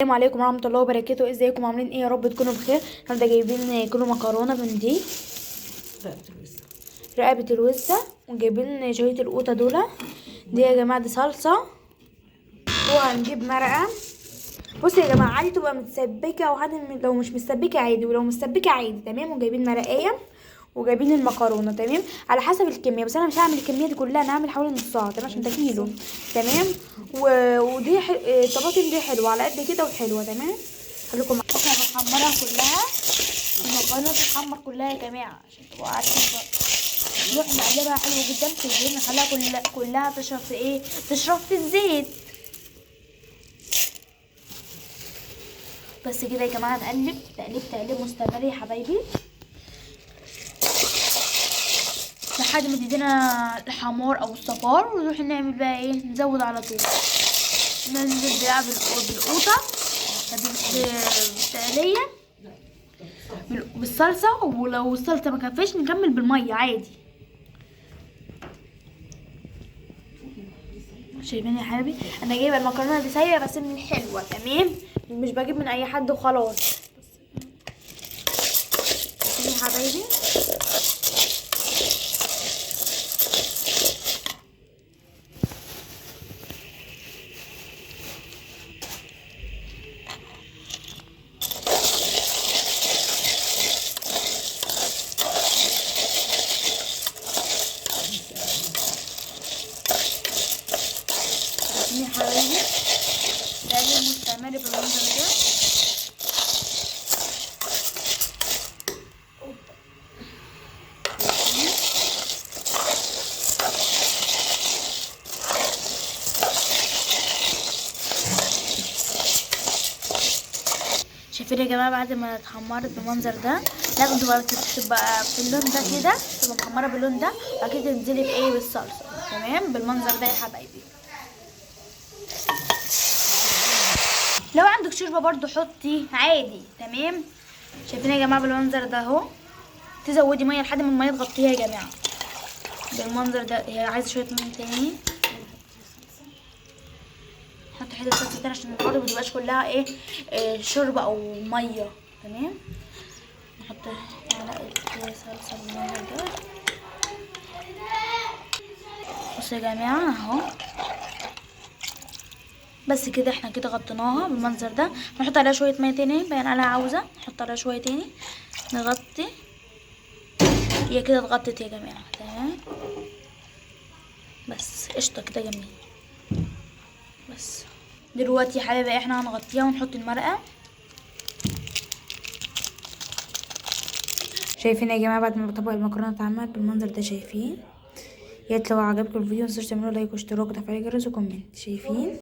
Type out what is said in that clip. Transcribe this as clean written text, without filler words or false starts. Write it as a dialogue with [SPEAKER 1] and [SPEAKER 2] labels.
[SPEAKER 1] السلام عليكم ورحمه الله وبركاته. ازيكم عاملين ايه؟ يا رب تكونوا بخير. النهارده جايبين كيلو مكرونه من دي رقبه الوزه، وجايبين شويه القوطه دي يا جماعه. دي صلصه، وهنجيب مرقه. بصوا يا جماعه، عادي تبقى متسبكه او عادي لو مش متسبكه عادي، ولو متسبكه عادي تمام. وجايبين مرقايه وجايبين المكرونه تمام على حسب الكميه، بس انا مش هعمل الكميه دي كلها، انا هعمل حوالي نصها تمام عشان ده كيلو تمام. ودي الطماطم دي حلوه على قد كده وحلوه تمام. خليكم معايا. احنا بنحمرها كلها، المكرونه تتحمر كلها يا جماعه عشان تبقوا عارفين. نروح نقلبها حلو جدا في الزيت، نخليها كلها تشرب في ايه، تشرب في الزيت. بس كده يا جماعه، نقلب تقليب مستمر يا حبايبي لحد ما تدينا الحمار او الصفار، ونروح نعمل بقى ايه، نزود على طول. ننزل بقى بالقوطه بالتقليه بالصلصه، ولو الصلصه ما كفاش نكمل بالميه عادي. شايفين يا حبيبي، انا جايبه المكرونه دي سايبه بس من الحلوه تمام، مش بجيب من اي حد وخلاص. شايفين يا حبايبي، يا حبايبي تقليب مستمر بالمنظر ده. شايفين يا جماعه، بعد ما اتحمرت بالمنظر ده لازم تبقى في اللون ده كده، تبقى محمره باللون ده، وبعد كده تنزلي بايه، بالصلصه تمام بالمنظر ده يا حبايبي. لو عندك شوربه برضو حطي عادي تمام. شايفين يا جماعه بالمنظر ده اهو. تزودي ميه لحد ما الميه تغطيها يا جماعه بالمنظر ده. هي عايزه شويه ميه تاني، نحط حته صلصه تاني عشان الارض متبقاش كلها ايه، شوربه او ميه تمام. نحط معلقه صلصه بالمنظر ده. بصوا يا جماعه اهو، بس كده احنا كده غطيناها بالمنظر ده. نحط عليها شويه ميه تاني، باين عليها عاوزه نحط عليها شويه تاني، نغطي. هي كده اتغطت يا جماعه تمام. بس قشطه كده جميل. بس دلوقتي يا حبايبي احنا هنغطيها ونحط المرقه. شايفين يا جماعه بعد ما طبق المكرونه اتعمل بالمنظر ده؟ شايفين؟ يا ريت لو عجبكم الفيديو متنسوش تعملوا لايك واشتراك وتفعيل الجرس وكومنت. شايفين؟